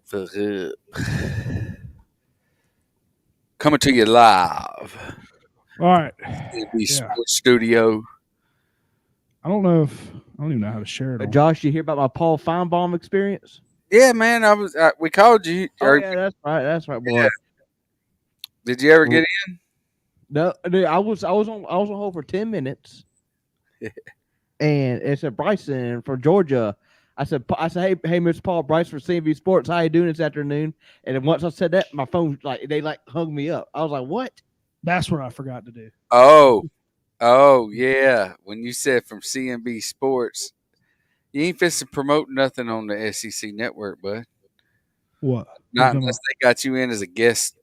fuck up. Coming to you live. All right. C&B Yeah. Sports Studio. I don't even know how to share it on. Josh, you hear about my Paul Feinbaum experience? Yeah, man. We called you. Oh yeah, that's right, boy. Yeah. Did you ever get in? No, dude, I was on hold for 10 minutes, and it said Bryson from Georgia. I said, hey, Mr. Paul, Bryce for C&B Sports. How you doing this afternoon? And then once I said that, my phone they hung me up. I was like, what? That's what I forgot to do. Oh yeah. When you said from C&B Sports, you ain't fixing to promote nothing on the SEC network, bud. What? Not unless they got you in as a guest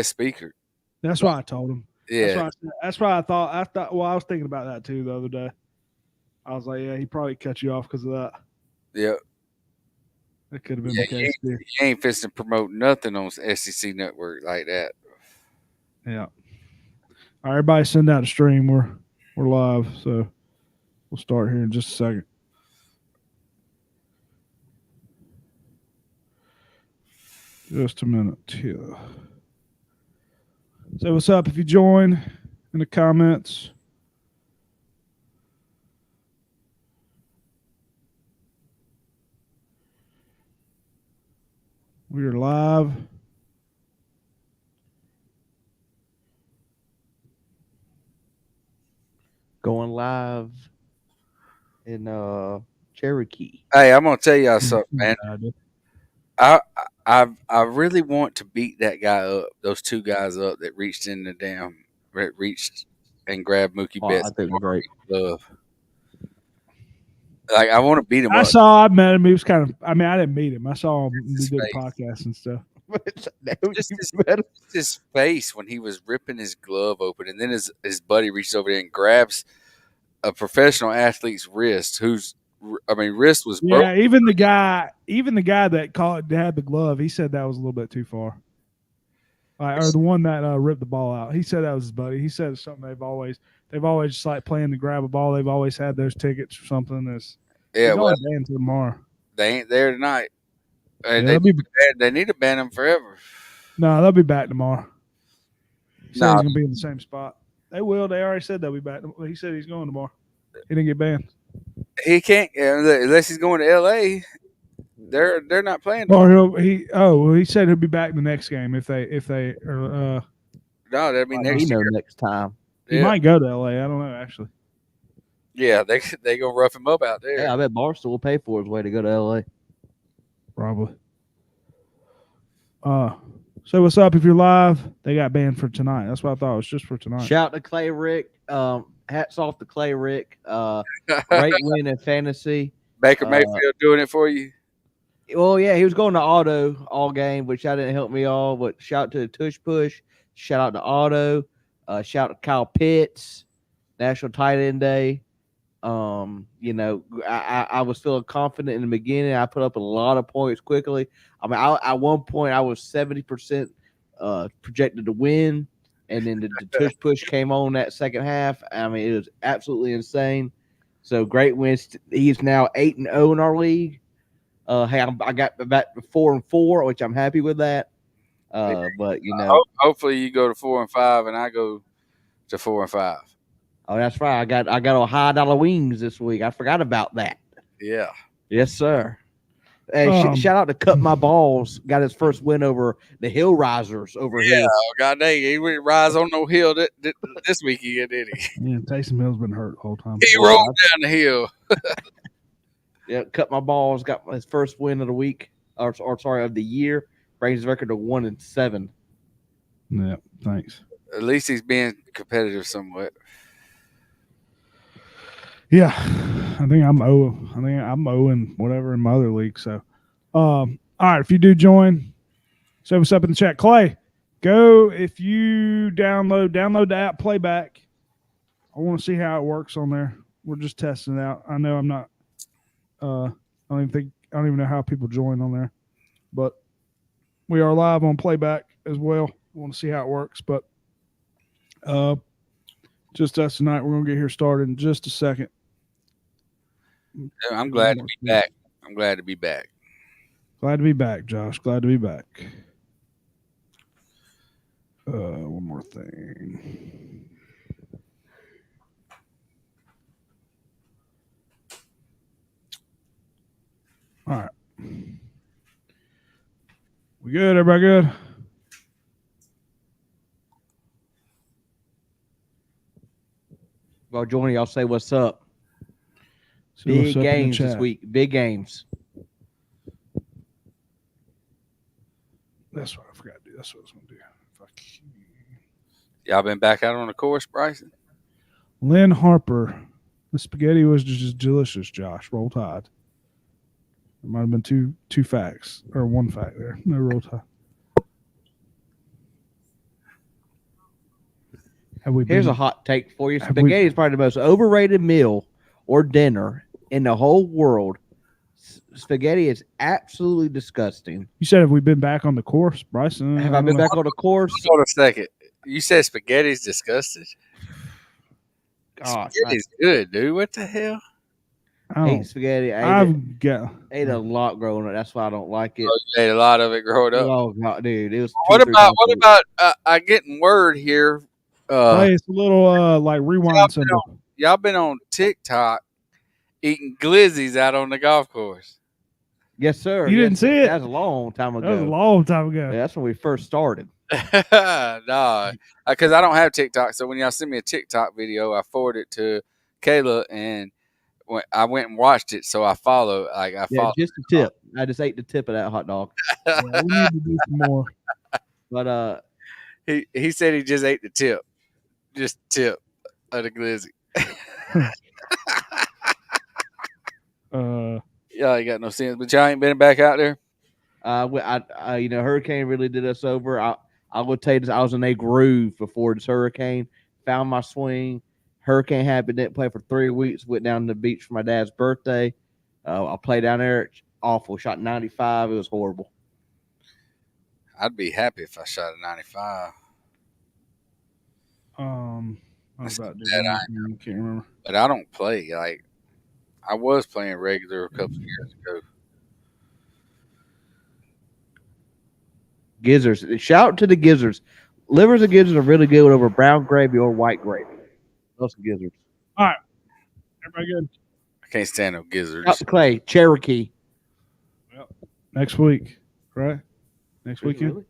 speaker. That's why I told him. Yeah. That's why I thought. Well, I was thinking about that too the other day. I was like, yeah, he probably cut you off because of that. Yep. That could have been the case. You ain't fixing to promote nothing on SEC network like that. Yeah. All right, everybody send out a stream. We're live, so we'll start here in just a second. Just a minute here. Say what's up if you join in the comments. We are live. Going live in Cherokee. Hey, I'm gonna tell y'all something, man. I really want to beat that guy up. Those two guys up that reached in the reached and grabbed Mookie Betts' glove. Like I want to beat him up. I met him. He was kind of. I mean, I didn't meet him. I saw him. We did a podcast and stuff. Just his face when he was ripping his glove open, and then his buddy reaches over there and grabs a professional athlete's wrist. Wrist was broken. Yeah, even the guy that had the glove, he said that was a little bit too far. Or the one that ripped the ball out. He said that was his buddy. He said it's something they've always just like playing to grab a ball. They've always had those tickets or something. Ban tomorrow. They ain't there tonight. Yeah, they need to ban them forever. No, they'll be back tomorrow. He said he's gonna be in the same spot. They will. They already said they'll be back. He said he's going tomorrow. He didn't get banned. He can't unless he's going to LA. They're not playing. Or he said he'll be back the next game if they no, that'll be next year. Next time. He might go to LA. I don't know actually. Yeah, they gonna rough him up out there. Yeah, I bet Barstool will pay for his way to go to LA. Probably. So what's up if you're live? They got banned for tonight. That's what I thought it was just for tonight. Shout out to Clay Rick. Hats off to Clay Rick. Great win in fantasy. Baker Mayfield doing it for you. Well, yeah, he was going to Auto all game, which that didn't help me all. But shout out to the Tush Push. Shout out to Auto. Shout out to Kyle Pitts. National Tight End Day. I was feeling confident in the beginning. I put up a lot of points quickly. I mean, at one point I was 70% projected to win, and then the Tush Push came on that second half. I mean, it was absolutely insane. So great wins. He's now 8-0 in our league. Hey, I got back to 4-4, which I'm happy with that. But hopefully you go to 4-5, and I go to 4-5. Oh, that's right. I got a $high wings this week. I forgot about that. Yeah. Yes, sir. Hey, shout out to Cut My Balls. Got his first win over the Hill Risers over here. Yeah, god dang, he didn't rise on no hill this weekend, did he? Yeah, Taysom Hill's been hurt the whole time. He rolled down the hill. Yeah, Cut My Balls got his first win of the week, or of the year. Brings his record to 1-7. Yeah, thanks. At least he's being competitive somewhat. Yeah, I think I'm 0 in whatever in my other league. So, all right, if you do join, say what's up in the chat. Clay, go if you download the app Playback. I want to see how it works on there. We're just testing it out. I know I'm not. I don't even know how people join on there, but we are live on Playback as well. I want to see how it works, but just us tonight. We're gonna get here started in just a second. I'm glad to be back. Glad to be back, Josh. Glad to be back. One more thing. All right. We good? Everybody good? Well, joining y'all say what's up. See what's Big up in the games this chat. week. Big games. That's what I forgot to do. That's what I was going to do. Fuck. Y'all been back out on the course, Bryson? Lynn Harper. The spaghetti was just delicious, Josh. Roll Tide. There might have been two facts, or one fact there. No Roll Tide. Here's a hot take for you. Spaghetti is probably the most overrated meal or dinner in the whole world. Spaghetti is absolutely disgusting. You said, have we been back on the course, Bryson? Have I been back on the course? Hold on a second. You said spaghetti's disgusting? Gosh, Spaghetti's good, dude. What the hell? I hate spaghetti. I ate a lot growing up. That's why I don't like it. Oh, you ate a lot of it growing up. Oh God, dude, it was. What about? I getting word here. Hey, it's a little like rewind symbol. Y'all been on TikTok eating glizzies out on the golf course. Yes, sir. You didn't see it? That was a long time ago. That was a long time ago. Yeah, that's when we first started. Nah, because I don't have TikTok. So when y'all send me a TikTok video, I forward it to Kayla, and when I went and watched it. So I follow. Just the tip. I just ate the tip of that hot dog. Yeah, we need to do some more. But he said he just ate the tip, just the tip of the glizzy. Y'all ain't got no sense, but y'all ain't been back out there. Hurricane really did us over. I will tell you this: I was in a groove before this hurricane. Found my swing. Hurricane happened. Didn't play for 3 weeks. Went down to the beach for my dad's birthday. I played down there. It's awful. Shot 95. It was horrible. I'd be happy if I shot a 95. I was about to do that. I can't remember. But I don't play. Like, I was playing regular a couple of years ago. Gizzards. Shout out to the gizzards. Livers and gizzards are really good over brown gravy or white gravy. Those gizzards. All right. Everybody good? I can't stand no gizzards. Out to Clay, Cherokee. Well, next week, right? Next weekend? Really?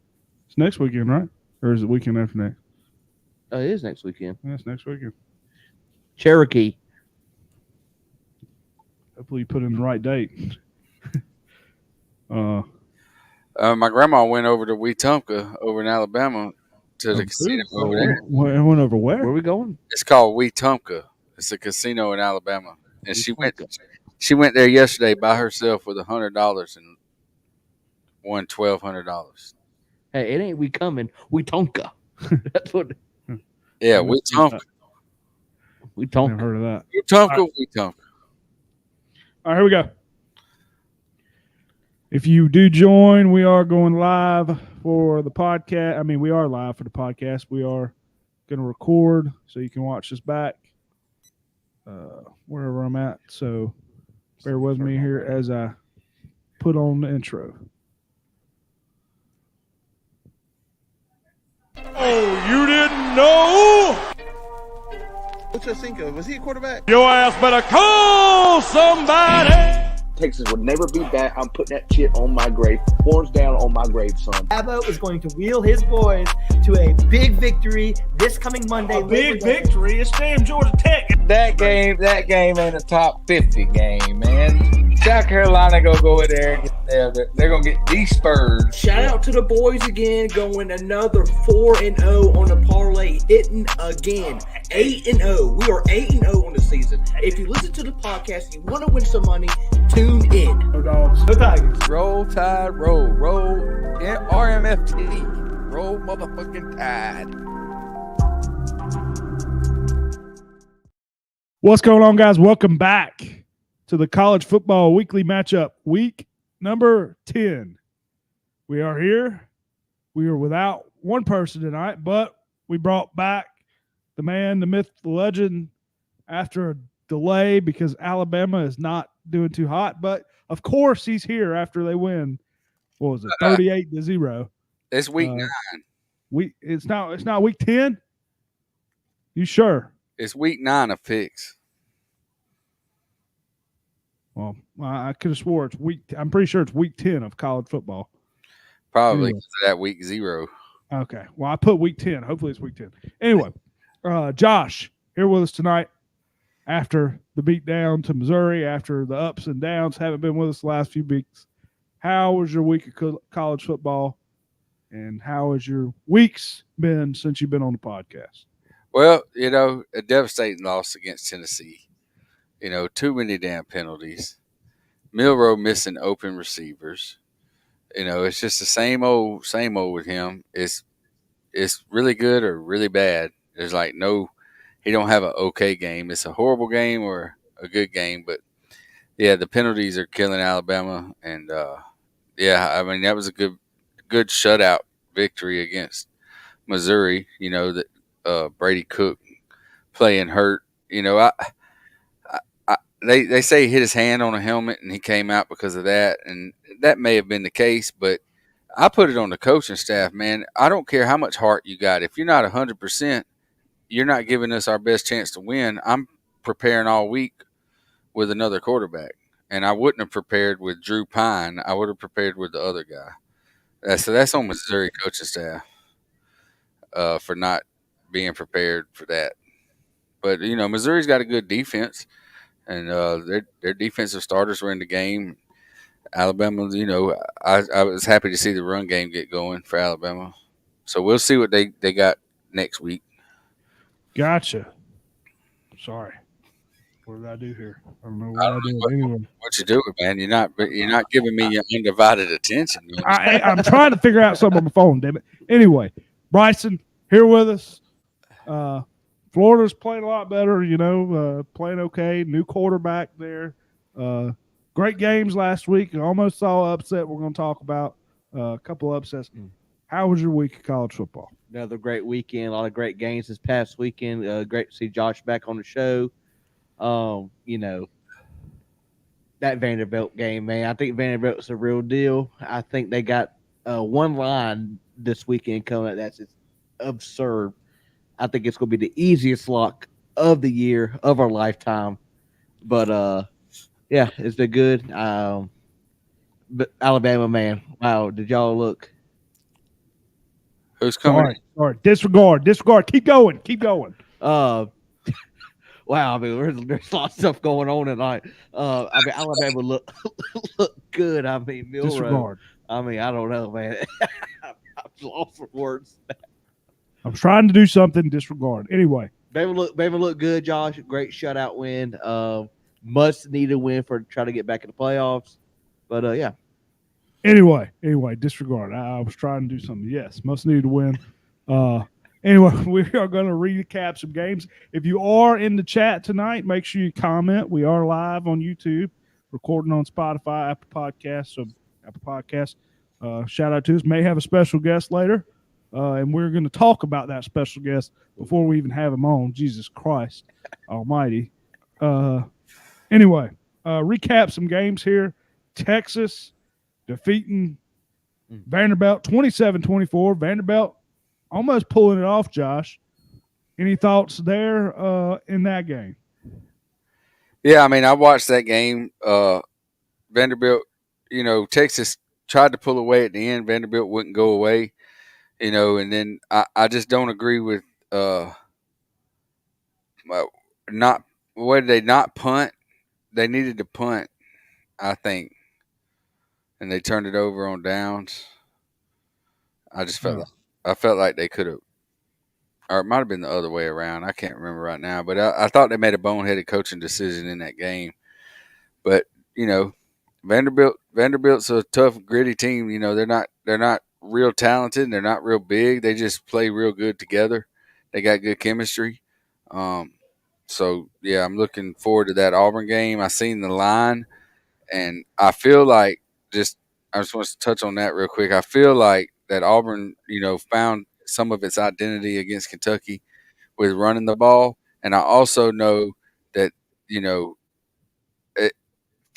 It's next weekend, right? Or is it weekend after next? Oh, it is next weekend. Yeah, it's next weekend. Cherokee. Hopefully you put in the right date. My grandma went over to Wetumpka over in Alabama to the casino over there. Went over where? Where are we going? It's called Wetumpka. It's a casino in Alabama, and she went there yesterday by herself with $100 and won $1,200. Hey, it ain't we coming. We Tonka. That's what. Yeah, Wetumpka. Wetumpka. Never heard of that. Wetumpka. All right, here we go. If you do join, we are going live for the podcast. I mean, we are live for the podcast. We are going to record so you can watch us back wherever I'm at. So bear with me here as I put on the intro. Oh, you didn't know? What's your think of? Was he a quarterback? Your ass better call somebody. Texas would never be back. I'm putting that shit on my grave. Horns down on my grave, son. Dabo is going to wheel his boys to a big victory this coming Monday. A big victory. It's damn Georgia Tech. That game ain't a top 50 game, man. South Carolina go in there. They're going to get de-spurred. Shout out to the boys again, going another 4-0 on the parlay, hitting again. 8-0. We are 8-0 on the season. If you listen to the podcast, you want to win some money, tune in. No dogs. No tigers. Roll Tide, roll. RMFT. Roll motherfucking Tide. What's going on, guys? Welcome back to the College Football Weekly Matchup, week number 10. We are here. We are without one person tonight, but we brought back the man, the myth, the legend after a delay because Alabama is not doing too hot. But, of course, he's here after they win what was it, 38-0. It's week 9. It's not week 10. You sure? It's week 9 of picks. Well, I could have swore it's week. I'm pretty sure it's week 10 of college football. Probably Anyway. because of that week 0. Okay. Well, I put week 10. Hopefully it's week 10. Anyway, Josh here with us tonight after the beat down to Missouri, after the ups and downs. Haven't been with us the last few weeks. How was your week of college football? And how has your weeks been since you've been on the podcast? Well, a devastating loss against Tennessee. Too many damn penalties. Milroe missing open receivers. It's just the same old with him. It's really good or really bad. There's like he don't have an okay game. It's a horrible game or a good game. But yeah, the penalties are killing Alabama. And that was a good shutout victory against Missouri. That Brady Cook playing hurt. They say he hit his hand on a helmet and he came out because of that, and that may have been the case, but I put it on the coaching staff, man. I don't care how much heart you got. If you're not 100%, you're not giving us our best chance to win. I'm preparing all week with another quarterback, and I wouldn't have prepared with Drew Pine. I would have prepared with the other guy. So that's on Missouri coaching staff for not being prepared for that. But, Missouri's got a good defense. And their defensive starters were in the game. Alabama, I was happy to see the run game get going for Alabama. So we'll see what they got next week. Gotcha. Sorry. What did I do here? I don't know what I did. Anyway, what you doing, man? You're not giving me your undivided attention. I'm trying to figure out something on my phone, damn it. Anyway, Bryson here with us. Florida's playing a lot better, playing okay. New quarterback there. Great games last week. Almost saw upset we're going to talk about. A couple upsets. How was your week of college football? Another great weekend. A lot of great games this past weekend. Great to see Josh back on the show. That Vanderbilt game, man. I think Vanderbilt's a real deal. I think they got one line this weekend coming up that's absurd. I think it's going to be the easiest lock of the year of our lifetime. But, it's been good. But Alabama, man, wow, did y'all look? Who's coming? Sorry. Disregard. Keep going. Wow, I mean, there's a lot of stuff going on tonight. Alabama look good. I mean, Milroe. Disregard. I mean, I don't know, man. I'm lost for words. I'm trying to do something. Disregard. Anyway, Bama look good, Josh. Great shutout win. Must need a win for try to get back in the playoffs. But yeah. Anyway, disregard. I was trying to do something. Yes, must need to win. Anyway, we are going to recap some games. If you are in the chat tonight, make sure you comment. We are live on YouTube, recording on Spotify, Apple Podcasts. Shout out to us. May have a special guest later. And we're going to talk about that special guest before we even have him on. Jesus Christ almighty. Anyway, recap some games here. Texas defeating Vanderbilt 27-24. Vanderbilt almost pulling it off, Josh. Any thoughts there in that game? Yeah, I mean, I watched that game. Vanderbilt, Texas tried to pull away at the end. Vanderbilt wouldn't go away. And then I just don't agree with not did they not punt? They needed to punt, I think, and they turned it over on downs. I just felt like they could have, or it might have been the other way around. I can't remember right now, but I thought they made a boneheaded coaching decision in that game. But Vanderbilt's a tough, gritty team. They're not real talented. They're not real big. They just play real good together. They got good chemistry. So yeah, I'm looking forward to that Auburn game. I seen the line, and I feel like I just want to touch on that real quick. I feel like that Auburn, found some of its identity against Kentucky with running the ball, and I also know that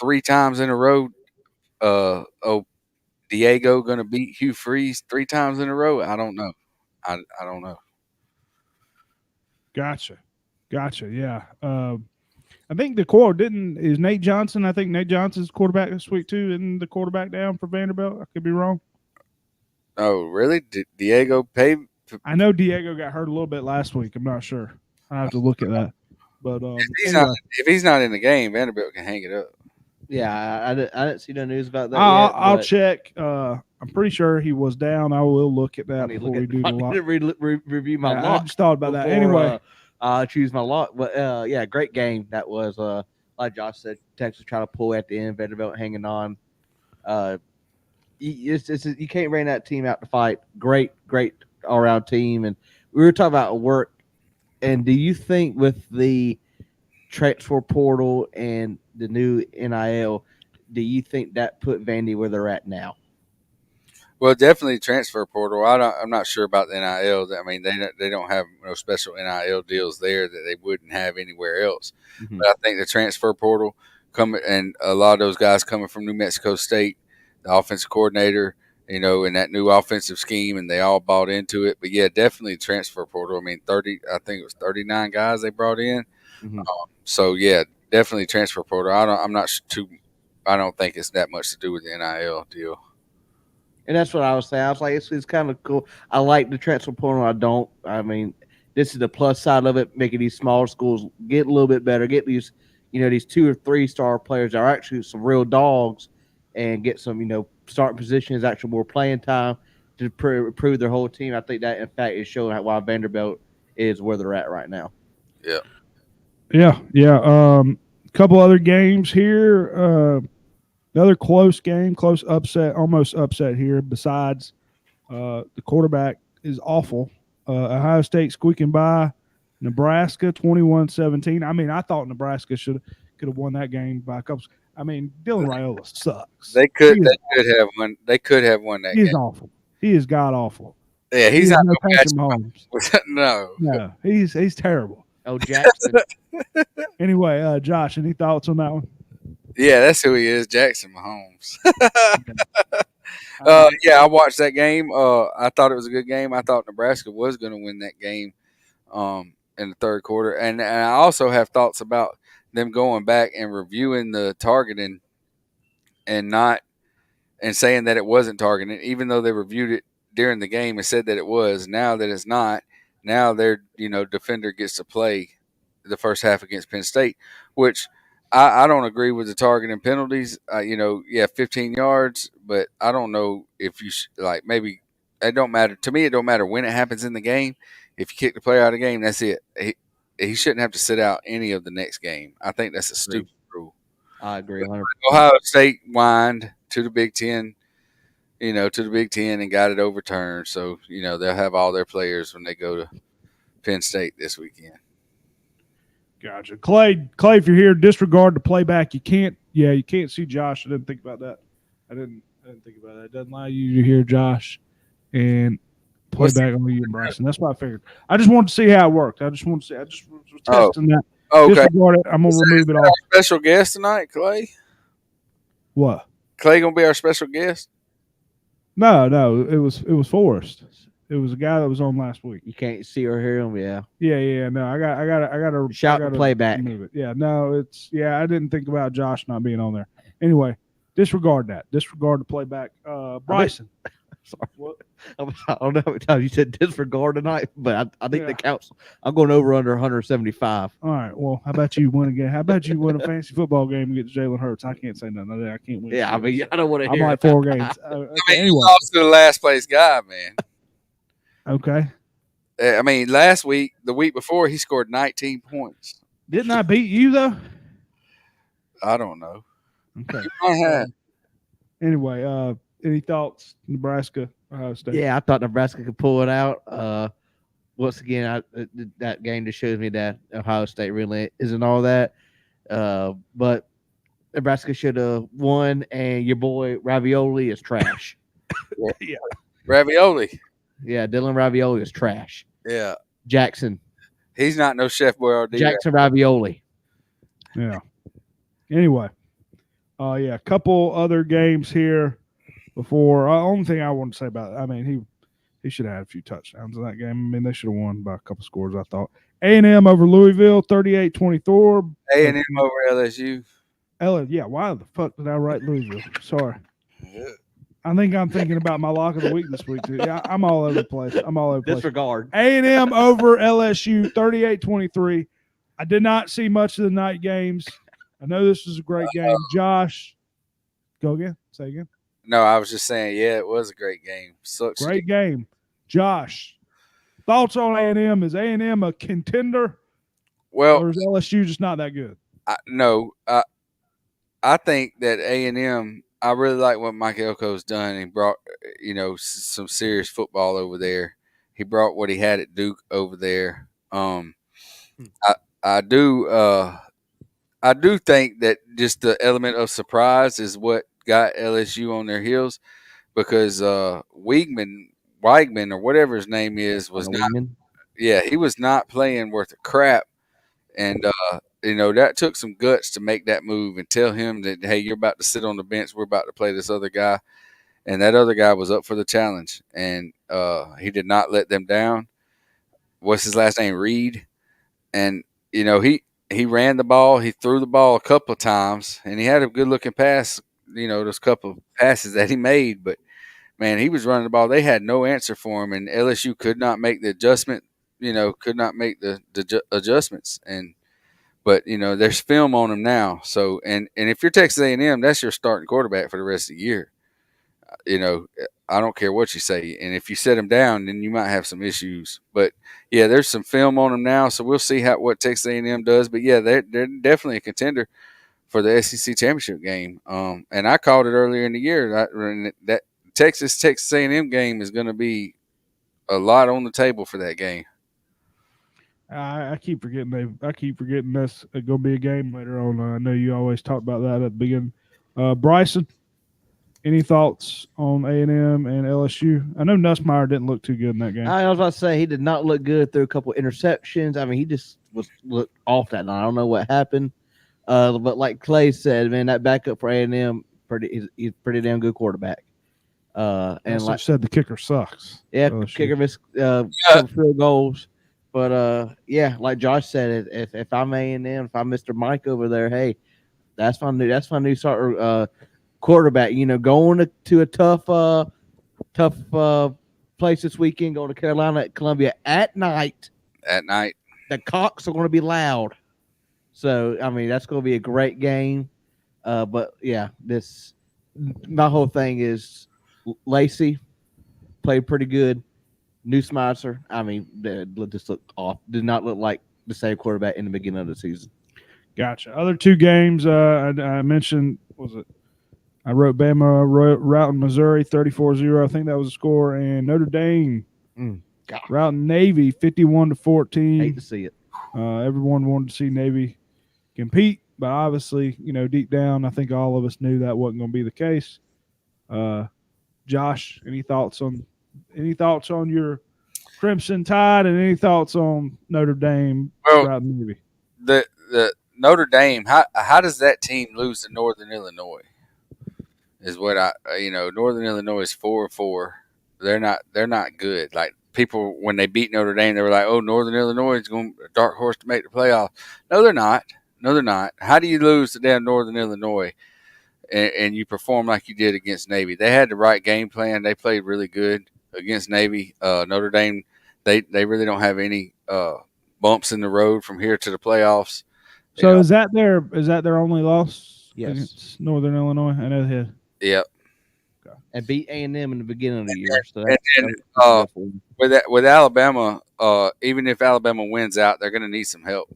3 times in a row, Diego going to beat Hugh Freeze 3 times in a row? I don't know. I don't know. Gotcha. Yeah. I think the core is Nate Johnson. I think Nate Johnson's quarterback this week too. Isn't the quarterback down for Vanderbilt? I could be wrong. Oh, really? Diego pay? I know Diego got hurt a little bit last week. I'm not sure. I have to look at that. But if he's not in the game, Vanderbilt can hang it up. Yeah, I didn't see no news about that yet. I'll check. I'm pretty sure he was down. I will look at that before we do the lock. Review my lock. I just thought about that. Anyway, choose my lock. But yeah, great game. That was like Josh said, Texas trying to pull at the end, Vanderbilt hanging on. You can't rain that team out to fight. Great all around team. And we were talking about work. And do you think with the transfer portal and the new NIL, do you think that put Vandy where they're at now? Well, definitely transfer portal. I'm not sure about the NIL. I mean, they don't have no special NIL deals there that they wouldn't have anywhere else. Mm-hmm. But I think the transfer portal and a lot of those guys coming from New Mexico State, the offensive coordinator, and that new offensive scheme, and they all bought into it. But yeah, definitely transfer portal. I mean, I think it was 39 guys they brought in. Mm-hmm. So yeah, definitely transfer portal. I don't think it's that much to do with the NIL deal. And that's what I was saying. I was like, it's kind of cool. I like the transfer portal. I mean, this is the plus side of it, making these smaller schools get a little bit better, get these, these 2 or 3 star players that are actually some real dogs, and get some, starting positions, actually more playing time to improve their whole team. I think that, in fact, is showing why Vanderbilt is where they're at right now. Yeah. Yeah. Couple other games here. Another close game, close upset, almost upset here. Besides, the quarterback is awful. Ohio State squeaking by Nebraska 21-17. I mean, I thought Nebraska could have won that game by a couple. I mean, Dylan Raiola sucks. They could have won. They could have won that game. He's awful. He is god awful. Yeah, he's not no Patrick Mahomes. No, he's terrible. Oh, Jackson. Anyway, Josh, any thoughts on that one? Yeah, that's who he is, Jackson Mahomes. Yeah, I watched that game. I thought it was a good game. I thought Nebraska was going to win that game in the third quarter. And I also have thoughts about them going back and reviewing the targeting and saying that it wasn't targeting, even though they reviewed it during the game and said that it was. Now that it's not, now their defender gets to play the first half against Penn State, which I don't agree with the targeting penalties. 15 yards, but I don't know if you maybe it don't matter to me. It don't matter when it happens in the game. If you kick the player out of the game, that's it. He shouldn't have to sit out any of the next game. I think that's a stupid rule. I agree. 100%. Ohio State whined to the Big Ten, and got it overturned. So they'll have all their players when they go to Penn State this weekend. Gotcha. Clay, if you're here, disregard the playback. You can't see Josh. I didn't think about that. I didn't think about that. It doesn't allow you to hear Josh and playback on you and Bryson. That's what I figured. I just wanted to see how it worked. I just was testing that. Okay. Disregard it. I'm going to remove it off. Special guest tonight, Clay? What? Clay going to be our special guest? No. It was Forrest. It was a guy that was on last week. You can't see or hear him, yeah. Yeah. No, I got to shout and playback. Move it. Yeah, no, I didn't think about Josh not being on there. Anyway, disregard that. Disregard the playback. Bryson. Sorry. What? I don't know how many times you said disregard tonight, but I think the counts. I'm going over under 175. All right. Well, how about you win a game? How about you win a fantasy football game and get Jalen Hurts? I can't say nothing. I can't win. Yeah, I mean, I don't want to hear. I'm like 4 games. You lost to the last place guy, man. Okay. I mean, the week before, he scored 19 points. Didn't I beat you, though? I don't know. Okay. Anyway, any thoughts, Nebraska, Ohio State? Yeah, I thought Nebraska could pull it out. Once again, that game just shows me that Ohio State really isn't all that. But Nebraska should have won, and your boy Ravioli is trash. Yeah. Ravioli. Yeah, Dylan Ravioli is trash. Yeah. Jackson. He's not no Chef Boyardee. Jackson Ravioli. Yeah. Anyway. A couple other games here. before. Only thing I want to say about it, I mean, he should have had a few touchdowns in that game. I mean, they should have won by a couple scores, I thought. A&M over Louisville, 38-24. A&M over LSU. Ella, yeah, why the fuck did I write Louisville? Sorry. Yeah. I think I'm thinking about my lock of the week this week, too. Yeah, I'm all over the place. Disregard. A&M over LSU, 38-23. I did not see much of the night games. I know this was a great game. Josh, go again. Say again. No, I was just saying, yeah, it was a great game. Sucks. Great game. Josh, thoughts on A&M? Is A&M a contender, Well, or is LSU just not that good? no, I think that A&M. I really like what Mike Elko's done. He brought, some serious football over there. He brought what he had at Duke over there. I I do I do think that just the element of surprise is what got LSU on their heels because Weigman or whatever his name is was not. Yeah, he was not playing worth a crap, and that took some guts to make that move and tell him that, hey, you're about to sit on the bench. We're about to play this other guy, and that other guy was up for the challenge, and he did not let them down. What's his last name? Reed, and he ran the ball. He threw the ball a couple of times, and he had a good looking pass. Those couple of passes that he made, but man, he was running the ball. They had no answer for him, and LSU could not make the adjustment. Could not make the adjustments, but there's film on him now. So, and if you're Texas A&M, that's your starting quarterback for the rest of the year. I don't care what you say, and if you set him down, then you might have some issues. But yeah, there's some film on him now, so we'll see what Texas A&M does. But yeah, they're definitely a contender for the SEC championship game. And I called it earlier in the year that Texas A&M game is going to be a lot on the table for that game. I keep forgetting that's going to be a game later on. I know you always talk about that at the beginning. Bryson, any thoughts on A&M and LSU? I know Nussmeier didn't look too good in that game. I was about to say he did not look good through a couple interceptions. I mean, he just looked off that night. I don't know what happened. But like Clay said, man, that backup for A&M, he's pretty damn good quarterback. And like said, the kicker sucks. Yeah, LSU. Kicker missed some field goals. But yeah, like Josh said, if I'm A&M, if I'm Mr. Mike over there, hey, that's my new starter quarterback. Going to a tough place this weekend, going to Carolina at Columbia at night. At night, the cocks are going to be loud. So I mean, that's going to be a great game. But yeah, my whole thing is Lacey played pretty good. Nussmeier, I mean, just looked off. Did not look like the same quarterback in the beginning of the season. Gotcha. Other two games I mentioned, I wrote Bama routing Missouri 34-0. I think that was the score. And Notre Dame routing Navy 51-14. Hate to see it. Everyone wanted to see Navy compete, but obviously, deep down, I think all of us knew that wasn't going to be the case. Josh, any thoughts on your Crimson Tide, and any thoughts on Notre Dame routing Navy? The Notre Dame, how does that team lose to Northern Illinois? Is what Northern Illinois is 4-4. They're not good. Like people when they beat Notre Dame, they were like, "Oh, Northern Illinois is going a dark horse to make the playoff." No, they're not. No, they're not. How do you lose to damn Northern Illinois and you perform like you did against Navy? They had the right game plan. They played really good against Navy. Notre Dame, they really don't have any bumps in the road from here to the playoffs. So is that their only loss? Yes, against Northern Illinois. I know they had. Yep. And beat A&M in the beginning of the year. So with Alabama, even if Alabama wins out, they're going to need some help.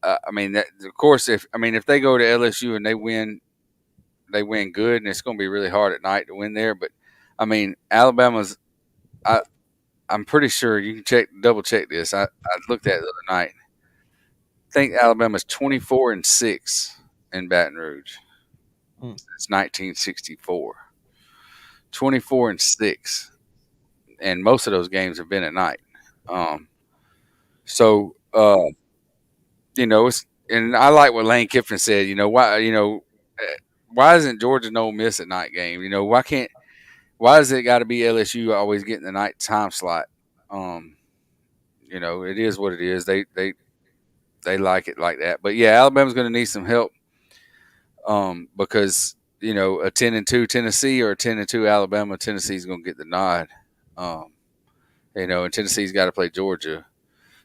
I mean, of course, if they go to LSU and they win good, and it's going to be really hard at night to win there. But I mean, Alabama's. I'm pretty sure you can double check this. I looked at it the other night. I think Alabama's 24-6 in Baton Rouge. It's 1964. 24-6, and most of those games have been at night. It's, and I like what Lane Kiffin said. why isn't Georgia and Ole Miss at night game? You know, why does it got to be LSU always getting the night time slot? You know, it is what it is. They like it like that. But yeah, Alabama's going to need some help. Because you know, a 10-2 Tennessee or a 10-2 Alabama, Tennessee's going to get the nod. You know, and Tennessee's got to play Georgia,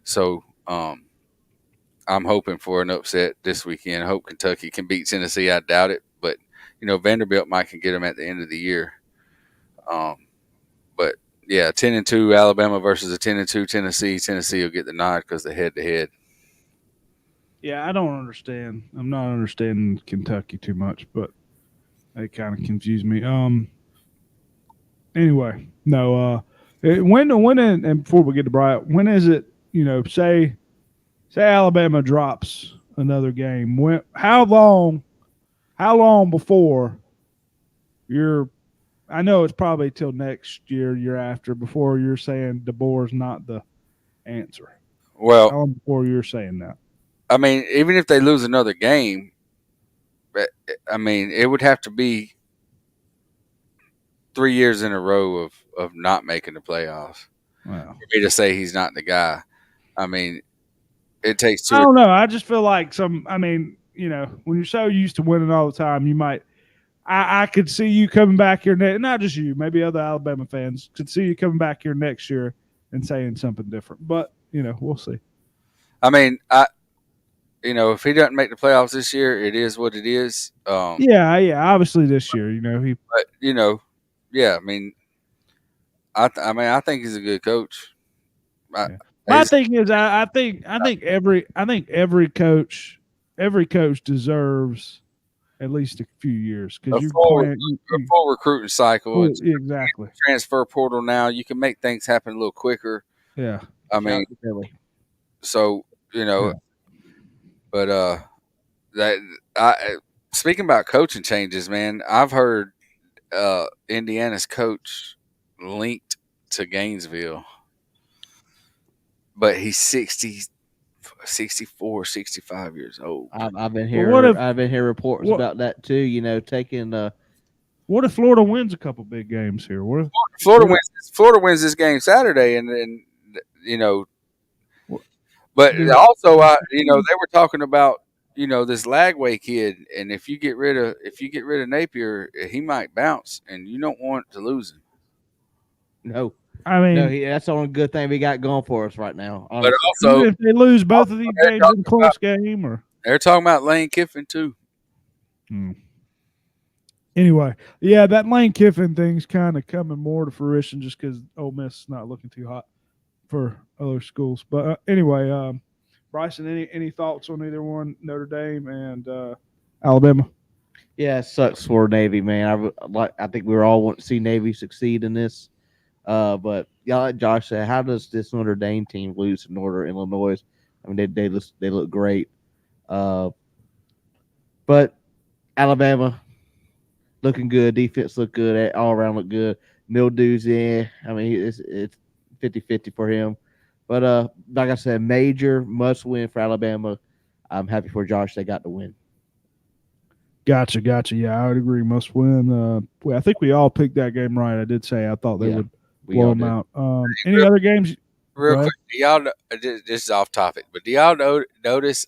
so I'm hoping for an upset this weekend. I hope Kentucky can beat Tennessee. I doubt it, but you know, Vanderbilt might can get them at the end of the year. But yeah, 10-2 Alabama versus a 10-2 Tennessee. Tennessee will get the nod because they're head to head. Yeah, I don't understand. I'm not understanding Kentucky too much, but they kind of confuse me. Anyway, no. When and before we get to Bryant, when is it? You know, say Alabama drops another game. How long before you're? I know it's probably till next year after, before you're saying DeBoer's not the answer. Well, how long before you're saying that? I mean, even if they lose another game, I mean, it would have to be 3 years in a row of not making the playoffs. Wow. For me to say he's not the guy. I mean, it takes two. I don't know. I just feel like I mean, you know, when you're so used to winning all the time, you might. I could see you coming back here not just you, maybe other Alabama fans could see you coming back here next year and saying something different. But you know, we'll see. I mean, you know, if he doesn't make the playoffs this year, it is what it is. Yeah. Obviously, this year, you know, But you know, yeah. I mean, I think he's a good coach. My thing is, I think every coach deserves at least a few years because a full recruiting cycle. Exactly. Transfer portal now, you can make things happen a little quicker. Yeah. I mean, so you know, Yeah. but speaking about coaching changes, man, I've heard Indiana's coach linked to Gainesville, but he's 64, 65 years old. I've been hearing reports about that too. You know, taking what if Florida wins a couple big games here? What if Florida wins this game Saturday, and you know, but also you know, they were talking about, you know, this Lagway kid, and if you get rid of Napier, he might bounce, and you don't want to lose him. No. I mean, that's the only good thing we got going for us right now. Honestly. But also, if they lose both of these games in a close game, or they're talking about Lane Kiffin too. Anyway, yeah, that Lane Kiffin thing's kind of coming more to fruition just because Ole Miss is not looking too hot for other schools. But anyway, Bryson, any thoughts on either one, Notre Dame and Alabama? Yeah, it sucks for Navy, man. I think we all want to see Navy succeed in this. But yeah, like Josh said, how does this Notre Dame team lose to Northern Illinois? I mean, they look great. But Alabama looking good, defense look good, all around look good. Mildew's in. I mean, it's 50-50 for him. But like I said, major must win for Alabama. I'm happy for Josh. They got the win. Gotcha. Yeah, I would agree. Must win. I think we all picked that game right. I did say I thought they would blow them out. Any other games? Real quick, do y'all know, this is off topic, but do y'all notice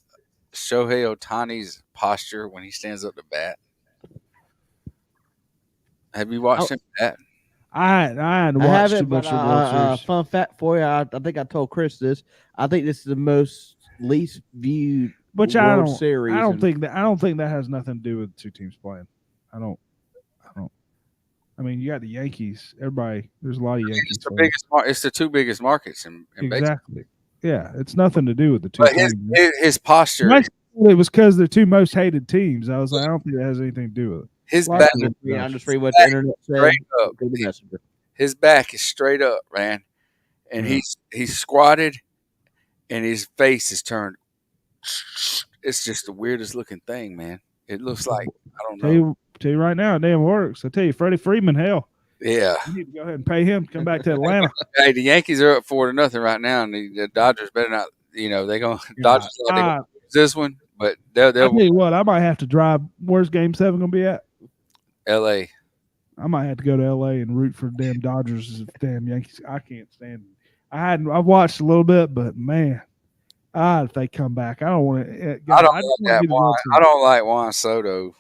Shohei Ohtani's posture when he stands up to bat? Have you watched him bat? I hadn't watched too much of the World Series. Fun fact for you, I think I told Chris this. I think this is the most least viewed World Series. I don't think that has nothing to do with the two teams playing. I don't. I mean, you got the Yankees. Everybody, there's a lot of Yankees. It's the two biggest markets in exactly. Baseball. Yeah, it's nothing to do with the two. But his posture. It was because they're two most hated teams. I was like, I don't think that has anything to do with it. His back. I'm just reading what the internet said. His back is straight up, man, and he's squatted, and his face is turned. It's just the weirdest looking thing, man. It looks like, I don't know. Tell you right now, it damn works. I tell you, Freddie Freeman, hell. Yeah. You need to go ahead and pay him to come back to Atlanta. Hey, the Yankees are up 4-0 right now, and the Dodgers better not, you know, they're going to Dodgers lose this one, but they'll tell you what, I might have to drive. Where's Game 7 going to be at? L.A. I might have to go to L.A. and root for the damn Dodgers, damn Yankees. I can't stand it. I've watched a little bit, but man, if they come back, I don't want to. I don't I just like want to that be the Juan. World I Series. don't like Juan Soto.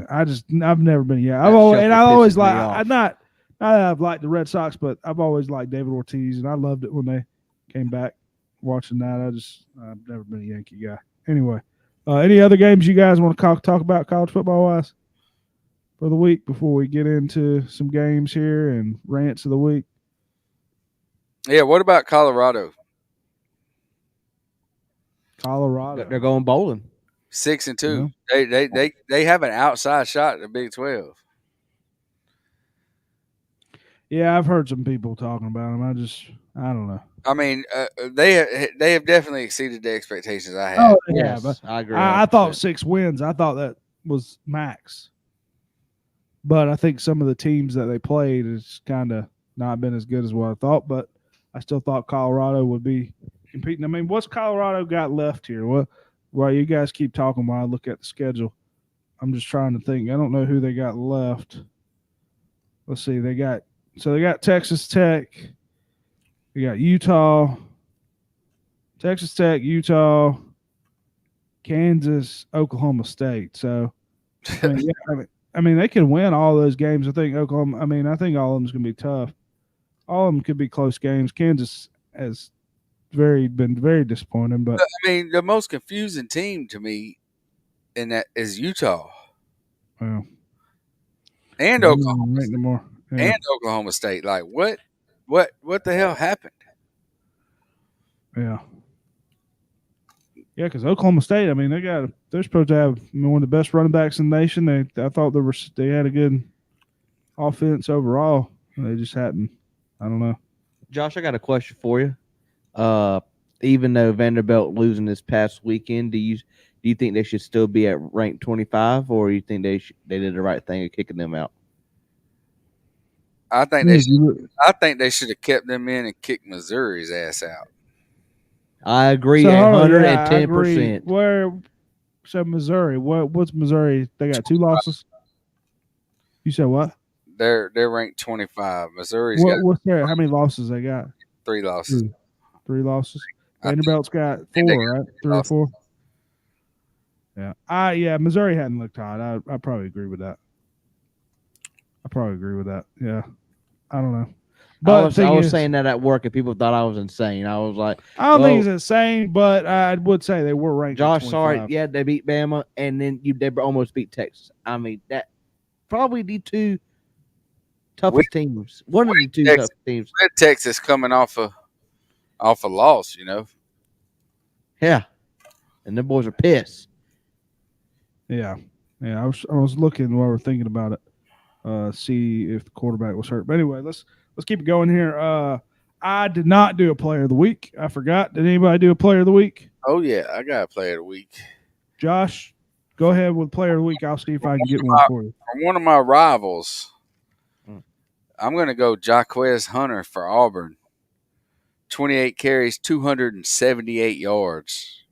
I've never been. Yeah, That shuffle I always pisses me like. off. I'm not that I've liked the Red Sox, but I've always liked David Ortiz, and I loved it when they came back. Watching that, I've never been a Yankee guy. Anyway, any other games you guys want to talk about college football wise for the week before we get into some games here and rants of the week? Yeah, what about Colorado? Colorado. They're going bowling. 6-2. They have an outside shot at the Big 12. Yeah, I've heard some people talking about them. I don't know. I mean, they have definitely exceeded the expectations I had. Oh, yeah, Yes, but I agree. I thought 100%. 6 wins. I thought that was max. But I think some of the teams that they played has kind of not been as good as what I thought. But I still thought Colorado would be competing. I mean, what's Colorado got left here? Well, you guys keep talking while I look at the schedule. I'm just trying to think. I don't know who they got left. Let's see. They got Texas Tech. They got Utah, Texas Tech, Utah, Kansas, Oklahoma State. So, I mean, they can win all those games. I think Oklahoma. I mean, I think all of them's going to be tough. All of them could be close games. Kansas has been very disappointing, but I mean, the most confusing team to me in that is Utah well, and I don't Oklahoma know State, anymore. Yeah. and Oklahoma State. Like, what the hell happened? Yeah. Yeah, because Oklahoma State, I mean, they're supposed to have one of the best running backs in the nation. I thought they had a good offense overall. They just hadn't. I don't know. Josh, I got a question for you. Even though Vanderbilt losing this past weekend, do you think they should still be at rank 25, or you think they did the right thing of kicking them out? I think they should have kept them in and kicked Missouri's ass out. I agree, So, 110%. So Missouri, what's Missouri? They got 2 losses. You said what? They're ranked 25. Missouri's got What's how many losses they got? 3 losses. 3 losses. I think- Vanderbilt's got 4, they got right? 3 or losses. 4. Yeah. Missouri hadn't looked hot. I probably agree with that. Yeah. I don't know. But I was saying that at work, and people thought I was insane. I was like, I don't think it's insane, but I would say they were ranked. Josh, at sorry, 25. yeah, they beat Bama, and then they almost beat Texas. I mean, that probably the 2 toughest teams. One of the 2 toughest teams. Red Texas coming off a loss, you know. Yeah, and the boys are pissed. Yeah. I was looking while we were thinking about it. See if the quarterback was hurt. But anyway, let's keep it going here. I did not do a player of the week. I forgot. Did anybody do a player of the week? Oh yeah, I got a player of the week. Josh, go ahead with player of the week. I'll see if I can get one for you. From one of my rivals, I'm going to go Jaquez Hunter for Auburn. 28 carries, 278 yards,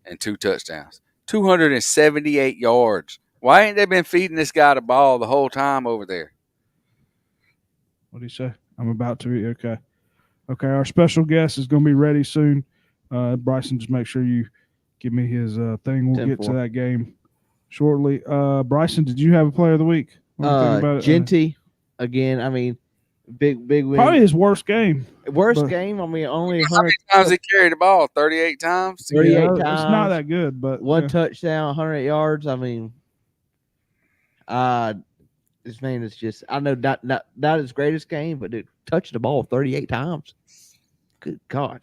and 2 touchdowns. 278 yards. Why ain't they been feeding this guy the ball the whole time over there? What do you say? I'm about to be okay. Okay, our special guest is going to be ready soon. Bryson, just make sure you give me his thing. We'll get to that game shortly. Bryson, did you have a player of the week? Genty, again. I mean, big win. Probably his worst game. Game. I mean, only How many times he carried the ball? 38 times. 38 times. It's not that good, but 1 touchdown, 100 yards. I mean, this man is just. I know not his greatest game, but dude, touched the ball 38 times. Good God.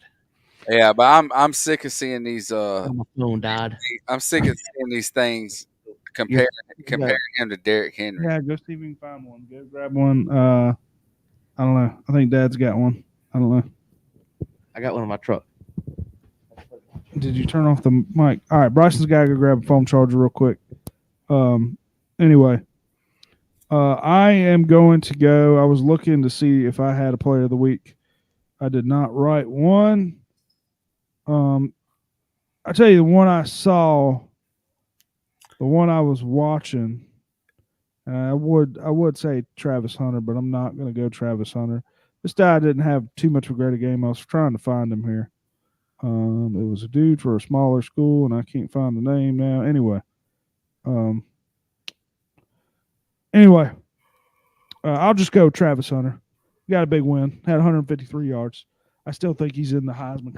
Yeah, but I'm sick of seeing these. My phone died. I'm sick of seeing these things comparing him to Derrick Henry. Yeah, go see if you can find one. Go grab one. I don't know. I think Dad's got one. I don't know. I got one in my truck. Did you turn off the mic? All right, Bryson's got to go grab a phone charger real quick. Anyway, I am going to go. I was looking to see if I had a player of the week. I did not write one. I tell you, the one I saw, the one I was watching I would say Travis Hunter, but I'm not going to go Travis Hunter. This guy didn't have too much of a great game. I was trying to find him here. It was a dude for a smaller school, and I can't find the name now. Anyway, I'll just go Travis Hunter. Got a big win. Had 153 yards. I still think he's in the Heisman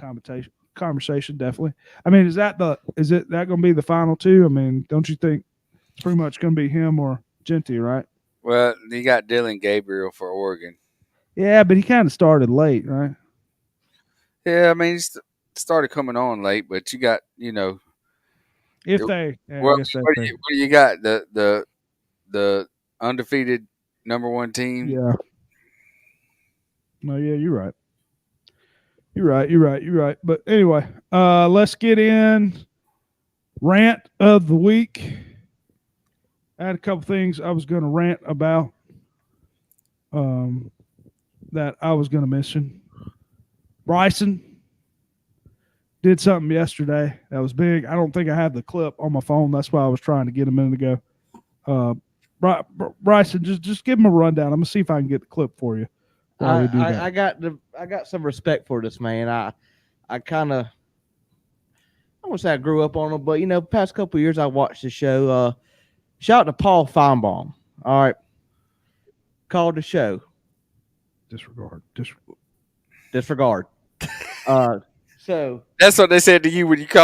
conversation. Definitely. I mean, is that going to be the final two? I mean, don't you think it's pretty much going to be him or Genty, right? Well, you got Dylan Gabriel for Oregon. Yeah, but he kind of started late, right? Yeah, I mean, he started coming on late, but you got, If It- they, yeah, well, I guess what do you got? The undefeated number one team. yeah. No, yeah, you're right. You're right. But anyway, let's get in rant of the week. I had a couple things I was going to rant about that I was going to mention. Bryson did something yesterday that was big. I don't think I have the clip on my phone. That's why I was trying to get a minute ago. Bryson, just give him a rundown. I'm going to see if I can get the clip for you. While we do that. I got some respect for this man. I kind of, I won't say I grew up on him, but past couple of years I watched the show. Shout out to Paul Feinbaum. All right, called the show. Disregard. So That's what they said to you when you called.